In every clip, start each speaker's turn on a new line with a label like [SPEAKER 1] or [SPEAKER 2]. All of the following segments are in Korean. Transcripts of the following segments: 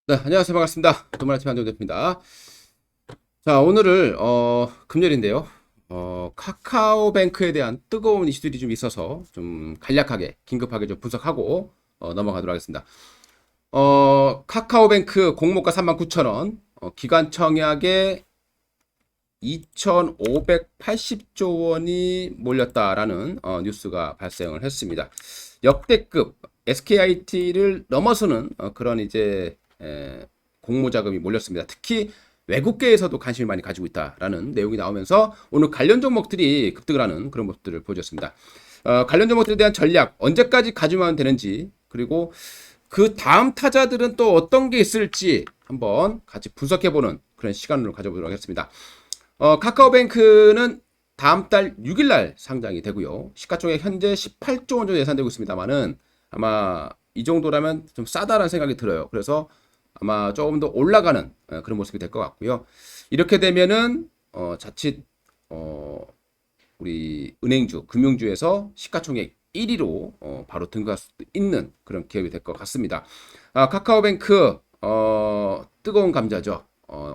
[SPEAKER 1] 네, 안녕하세요. 반갑습니다. 도마라팀 한동 대표입니다. 자, 오늘을 금요일인데요. 카카오뱅크에 대한 뜨거운 이슈들이 좀 있어서 좀 간략하게 긴급하게 좀 분석하고 넘어가도록 하겠습니다. 카카오뱅크 공모가 39,000원, 기관 청약에 2,580조 원이 몰렸다라는 뉴스가 발생을 했습니다. 역대급 SKIT를 넘어서는 그런 이제 공모 자금이 몰렸습니다. 특히 외국계에서도 관심을 많이 가지고 있다라는 내용이 나오면서 오늘 관련 종목들이 급등을 하는 그런 모습들을 보여줬습니다. 관련 종목들에 대한 전략 언제까지 가지면 되는지, 그리고 그 다음 타자들은 또 어떤 게 있을지 한번 같이 분석해보는 그런 시간을 가져보도록 하겠습니다. 카카오뱅크는 다음 달 6일 날 상장이 되고요. 시가총액 현재 18조 원 정도 예상되고 있습니다만은 아마 이 정도라면 좀 싸다라는 생각이 들어요. 그래서 아마 조금 더 올라가는 그런 모습이 될 것 같고요. 이렇게 되면은 자칫 우리 은행주, 금융주에서 시가총액 1위로 바로 등극할 수도 있는 그런 기업이 될 것 같습니다. 카카오뱅크 뜨거운 감자죠.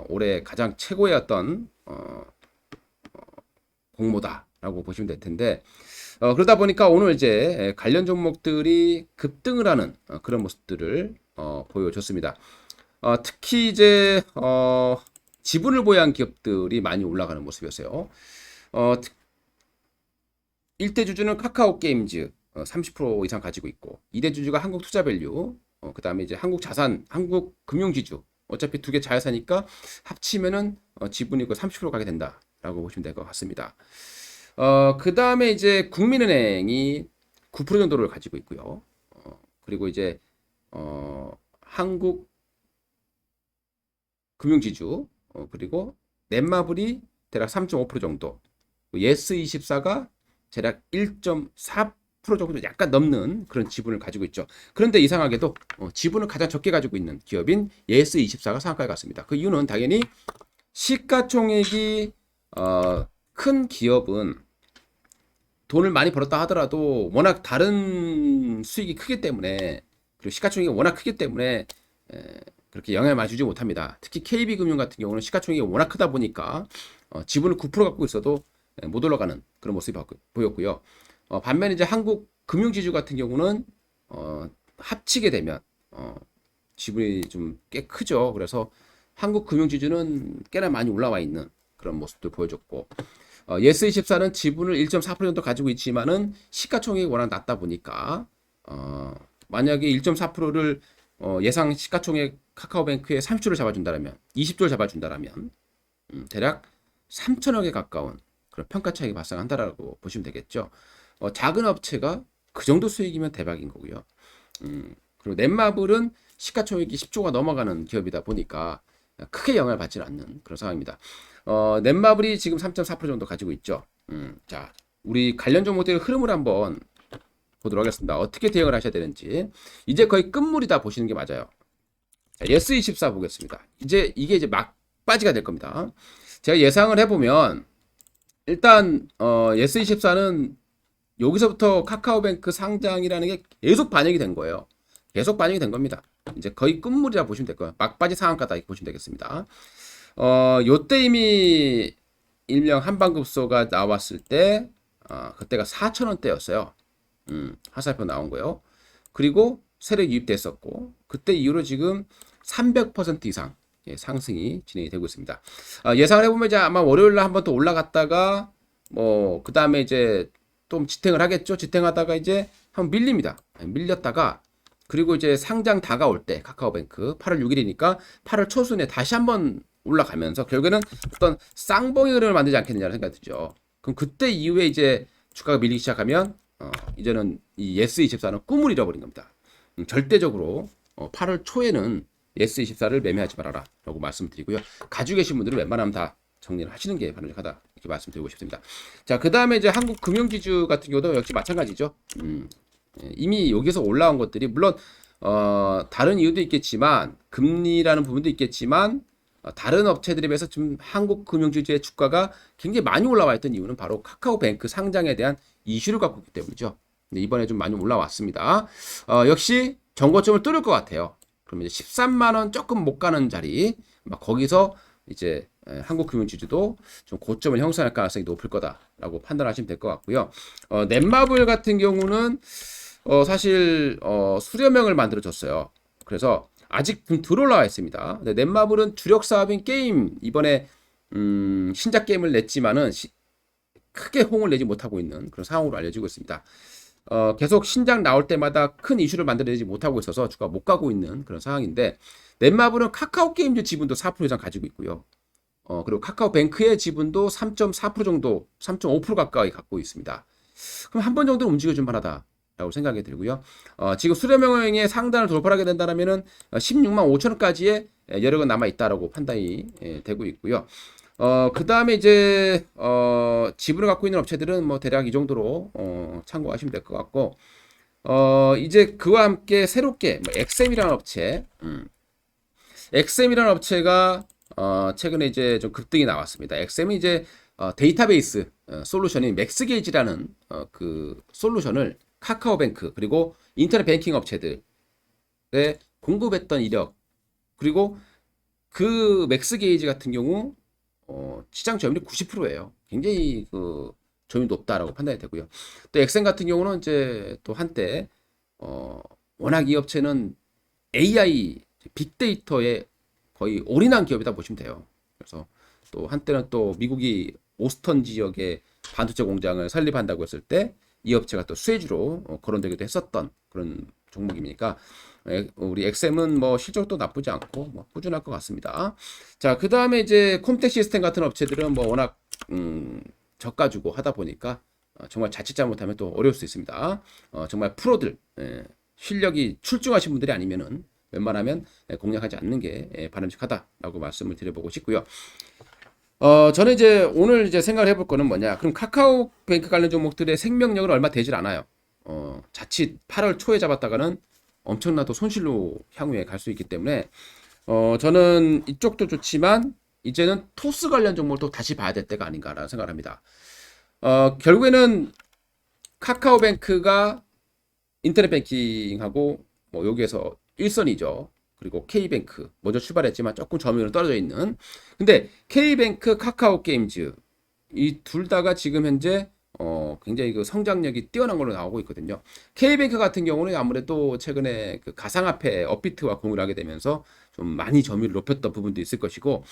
[SPEAKER 1] 올해 가장 최고의 어떤 공모다라고 보시면 될 텐데, 그러다 보니까 오늘 이제 관련 종목들이 급등을 하는 그런 모습들을 보여줬습니다. 특히 이제 지분을 보유한 기업들이 많이 올라가는 모습이었어요. 1대 주주는 카카오 게임즈 30% 이상 가지고 있고, 2대 주주가 한국투자밸류, 그다음에 이제 한국자산, 한국금융지주, 어차피 두 개 자회사니까 합치면은 지분이 그 30% 가게 된다라고 보시면 될 것 같습니다. 그다음에 이제 국민은행이 9% 정도를 가지고 있고요. 그리고 이제 한국금융지주, 그리고 넷마블이 대략 3.5% 정도, 예스24가 대략 1.4% 정도 약간 넘는 그런 지분을 가지고 있죠. 그런데 이상하게도 지분을 가장 적게 가지고 있는 기업인 예스24가 상한가에 갔습니다. 그 이유는 당연히 시가총액이 큰 기업은 돈을 많이 벌었다 하더라도 워낙 다른 수익이 크기 때문에, 그리고 시가총액이 워낙 크기 때문에 그렇게 영향을 많이 주지 못합니다. 특히 KB금융 같은 경우는 시가총액이 워낙 크다 보니까 지분을 9% 갖고 있어도 못 올라가는 그런 모습이 보였고요. 반면에 이제 한국금융지주 같은 경우는 합치게 되면 지분이 좀 꽤 크죠. 그래서 한국금융지주는 꽤나 많이 올라와 있는 그런 모습도 보여줬고, 예스24는 지분을 1.4% 정도 가지고 있지만은 시가총액이 워낙 낮다 보니까 만약에 1.4%를 예상 시가총액 카카오뱅크에 30조를 잡아준다라면, 20조를 잡아준다라면 대략 3천억에 가까운 그런 평가 차익이 발생한다라고 보시면 되겠죠. 작은 업체가 그 정도 수익이면 대박인 거고요. 그리고 넷마블은 시가총액이 10조가 넘어가는 기업이다 보니까 크게 영향을 받지는 않는 그런 상황입니다. 넷마블이 지금 3.4% 정도 가지고 있죠. 자, 우리 관련 종목들의 흐름을 한번 보도록 하겠습니다. 어떻게 대응을 하셔야 되는지. 이제 거의 끝물이다 보시는 게 맞아요. 자, 예스24 보겠습니다. 이게 이제 막바지가 될 겁니다. 제가 예상을 해보면 일단 예스24는 여기서부터 카카오뱅크 상장이라는 게 계속 반영이 된 거예요. 계속 반영이 된 겁니다. 이제 거의 끝물이라 보시면 될 거예요. 막바지 상한가다 이렇게 보시면 되겠습니다. 요때 이미 일명 한방급소가 나왔을 때 그때가 4,000원대였어요. 화살표 나온 거요. 그리고 세력 유입됐었고, 그때 이후로 지금 300% 이상 상승이 진행이 되고 있습니다. 예상을 해보면 이제 아마 월요일날 한번 또 올라갔다가 뭐 그 다음에 이제 좀 지탱을 하겠죠. 지탱하다가 이제 한번 밀립니다. 밀렸다가, 그리고 이제 상장 다가올 때 카카오뱅크 8월 6일이니까 8월 초순에 다시 한번 올라가면서 결국에는 어떤 쌍봉의 흐름을 만들지 않겠느냐는 생각이 들죠. 그럼 그때 이후에 이제 주가가 밀리기 시작하면 이제는 이 예스24는 꿈을 잃어버린 겁니다. 절대적으로 8월 초에는 예스24를 매매하지 말아라 라고 말씀드리고요. 가지고 계신 분들은 웬만하면 다 정리를 하시는 게 바람직하다 이렇게 말씀드리고 싶습니다. 자, 그 다음에 이제 한국금융지주 같은 경우도 역시 마찬가지죠. 이미 여기서 올라온 것들이 물론 다른 이유도 있겠지만, 금리라는 부분도 있겠지만, 다른 업체들에 비해서 좀 한국금융지주의 주가가 굉장히 많이 올라와 있던 이유는 바로 카카오뱅크 상장에 대한 이슈를 갖고 있기 때문이죠. 근데 이번에 좀 많이 올라왔습니다. 역시 정고점을 뚫을 것 같아요. 그러면 이제 13만 원 조금 못 가는 자리, 막 거기서 이제 한국금융지주도 좀 고점을 형성할 가능성이 높을 거다라고 판단하시면 될 것 같고요. 넷마블 같은 경우는 사실 수렴형을 만들어 줬어요. 그래서 아직 덜 올라와 있습니다. 근데 넷마블은 주력 사업인 게임 이번에 신작 게임을 냈지만은 크게 호응을 내지 못하고 있는 그런 상황으로 알려지고 있습니다. 계속 신작 나올 때마다 큰 이슈를 만들어내지 못하고 있어서 주가 못 가고 있는 그런 상황인데, 넷마블은 카카오 게임즈 지분도 4% 이상 가지고 있고요. 그리고 카카오뱅크의 지분도 3.4% 정도, 3.5% 가까이 갖고 있습니다. 그럼 한 번 정도는 움직여줄 만하다라고 생각이 들고요. 지금 수렴형의 상단을 돌파하게 된다면은 16만 5천 원까지의 여력은 남아 있다라고 판단이 되고 있고요. 그 다음에 이제, 지분을 갖고 있는 업체들은 뭐 대략 이 정도로, 참고하시면 될 것 같고, 이제 그와 함께 새롭게, 뭐, 엑셈이라는 업체, 엑셈이라는 업체가, 최근에 이제 좀 급등이 나왔습니다. 엑셈이 이제, 데이터베이스, 솔루션인 맥스게이지라는, 그 솔루션을 카카오뱅크, 그리고 인터넷 뱅킹 업체들에 공급했던 이력, 그리고 그 맥스게이지 같은 경우, 시장 점유율이 90%예요. 굉장히 그 점유율이 높다라고 판단이 되고요. 또 엑센 같은 경우는 이제 또 한때 워낙 이 업체는 AI 빅데이터에 거의 올인한 기업이다 보시면 돼요. 그래서 또 한때는 또 미국이 오스턴 지역에 반도체 공장을 설립한다고 했을 때 이 업체가 또 수혜주로 거론되기도 했었던 그런 종목이니까, 우리 엑셈은 뭐 실적도 나쁘지 않고 뭐 꾸준할 것 같습니다. 자, 그 다음에 이제 콤텍 시스템 같은 업체들은 뭐 워낙 저가 주고 하다 보니까 정말 자칫 잘못하면 또 어려울 수 있습니다. 정말 프로들, 실력이 출중하신 분들이 아니면은 웬만하면 공략하지 않는 게 바람직하다라고 말씀을 드려보고 싶고요. 저는 이제 오늘 이제 생각을 해볼 거는 뭐냐. 그럼 카카오뱅크 관련 종목들의 생명력은 얼마 되질 않아요. 자칫 8월 초에 잡았다가는 엄청난 또 손실로 향후에 갈 수 있기 때문에, 저는 이쪽도 좋지만 이제는 토스 관련 종목을 또 다시 봐야 될 때가 아닌가라는 생각을 합니다. 결국에는 카카오뱅크가 인터넷 뱅킹하고 뭐 여기에서 일선이죠. 그리고 K뱅크 먼저 출발했지만 조금 점유율은 떨어져 있는. 근데 K뱅크, 카카오게임즈 이 둘 다가 지금 현재 굉장히 그 성장력이 뛰어난 걸로 나오고 있거든요. K뱅크 같은 경우는 아무래도 최근에 그 가상화폐 업비트와 공유를 하게 되면서 좀 많이 점유율을 높였던 부분도 있을 것이고,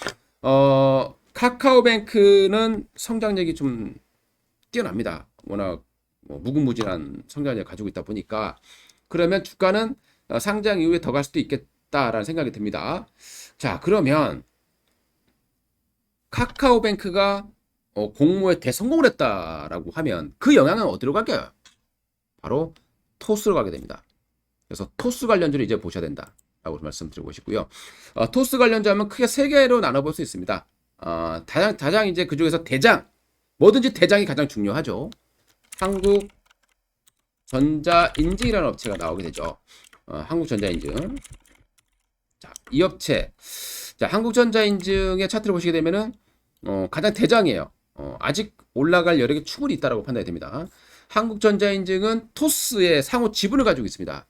[SPEAKER 1] 카카오뱅크는 성장력이 좀 뛰어납니다. 워낙 뭐 무궁무진한 성장력을 가지고 있다 보니까, 그러면 주가는 상장 이후에 더 갈 수도 있겠다라는 생각이 듭니다. 자, 그러면 카카오뱅크가 공모에 대성공을 했다라고 하면 그 영향은 어디로 갈까요? 바로 토스로 가게 됩니다. 그래서 토스 관련주를 이제 보셔야 된다라고 말씀드리고 싶고요. 토스 관련주 하면 크게 세 개로 나눠볼 수 있습니다. 가장 이제 그 중에서 뭐든지 대장이 가장 중요하죠. 한국전자인증이라는 업체가 나오게 되죠. 한국전자인증. 자, 이 업체. 자, 한국전자인증의 차트를 보시게 되면은 가장 대장이에요. 아직 올라갈 여력이 충분히 있다라고 판단이 됩니다. 한국전자인증은 토스의 상호 지분을 가지고 있습니다.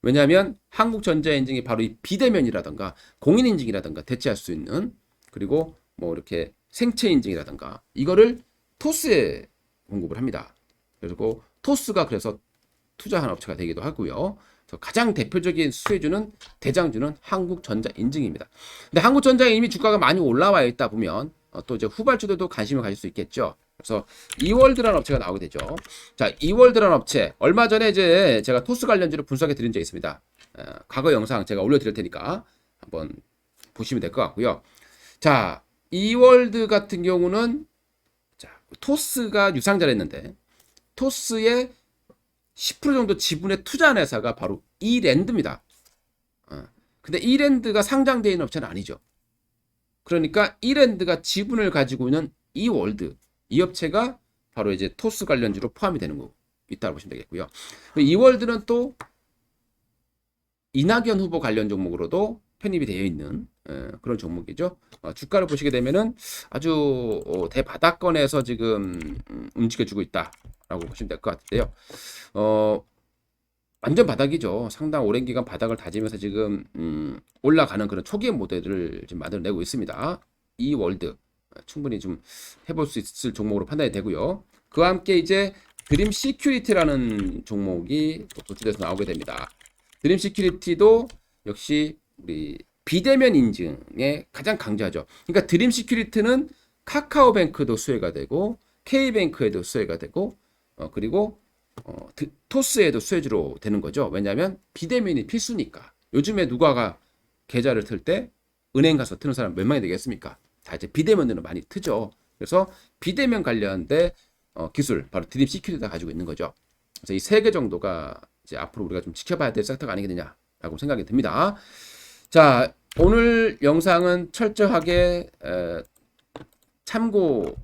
[SPEAKER 1] 왜냐하면 한국전자인증이 바로 이 비대면이라든가 공인인증이라든가 대체할 수 있는, 그리고 뭐 이렇게 생체인증이라든가 이거를 토스에 공급을 합니다. 그리고 토스가 그래서 투자한 업체가 되기도 하고요. 가장 대표적인 수혜주는 대장주는 한국전자인증입니다. 근데 한국전자인증이 주가가 많이 올라와 있다 보면 또 이제 후발주들도 관심을 가질 수 있겠죠. 그래서 이월드라는 업체가 나오게 되죠. 자, 이월드라는 업체 얼마 전에 이제 제가 토스 관련주를 분석해 드린 적이 있습니다. 과거 영상 제가 올려드릴 테니까 한번 보시면 될 것 같고요. 자, 이월드 같은 경우는 자, 토스가 유상자를 했는데 토스의 10% 정도 지분에 투자한 회사가 바로 이랜드입니다. 근데 이랜드가 상장되어 있는 업체는 아니죠. 그러니까 이랜드가 지분을 가지고 있는 이월드, 이 업체가 바로 이제 토스 관련주로 포함이 되는 거 있다고 보시면 되겠고요. 이월드는 또 이낙연 후보 관련 종목으로도 편입이 되어 있는 그런 종목이죠. 주가를 보시게 되면은 아주 대바닥권에서 지금 움직여주고 있다라고 보시면 될 것 같은데요. 완전 바닥이죠. 상당 오랜 기간 바닥을 다지면서 지금 올라가는 그런 초기의 모델을 지금 만들어내고 있습니다. 이 월드 충분히 좀 해볼 수 있을 종목으로 판단이 되고요. 그와 함께 이제 드림 시큐리티라는 종목이 또 도출돼서 나오게 됩니다. 드림 시큐리티도 역시 우리 비대면 인증에 가장 강조하죠. 그러니까 드림 시큐리티는 카카오뱅크도 수혜가 되고 K뱅크에도 수혜가 되고 그리고 토스에도 수혜주로 되는 거죠. 왜냐하면 비대면이 필수니까. 요즘에 누가가 계좌를 틀 때 은행 가서 트는 사람 몇 명이 되겠습니까? 다 이제 비대면으로 많이 트죠. 그래서 비대면 관련된 기술 바로 드림 시큐리티가 가지고 있는 거죠. 그래서 이 세 개 정도가 이제 앞으로 우리가 좀 지켜봐야 될 섹터가 아니겠느냐라고 생각이 듭니다. 자, 오늘 영상은 철저하게 참고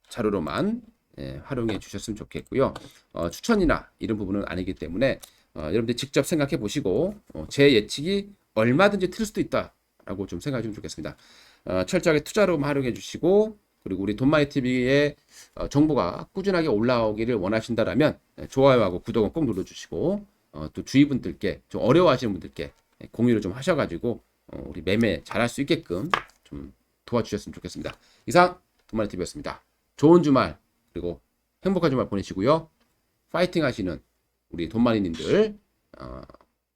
[SPEAKER 1] 자료로만 활용해 주셨으면 좋겠고요. 추천이나 이런 부분은 아니기 때문에 여러분들 직접 생각해 보시고 제 예측이 얼마든지 틀릴 수도 있다라고 좀 생각해 주면 좋겠습니다. 철저하게 투자로만 활용해 주시고 그리고 우리 돈마이 TV의 정보가 꾸준하게 올라오기를 원하신다라면 좋아요하고 구독은 꼭 눌러주시고 또 주위 분들께 좀 어려워하시는 분들께 공유를 좀 하셔가지고 우리 매매 잘할 수 있게끔 좀 도와주셨으면 좋겠습니다. 이상 돈마이 TV였습니다. 좋은 주말 그리고 행복한 주말 보내시고요. 파이팅 하시는 우리 돈마니님들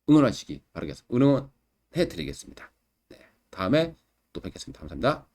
[SPEAKER 1] 응원하시기 바라겠습니다. 응원해 드리겠습니다. 네, 다음에 또 뵙겠습니다. 감사합니다.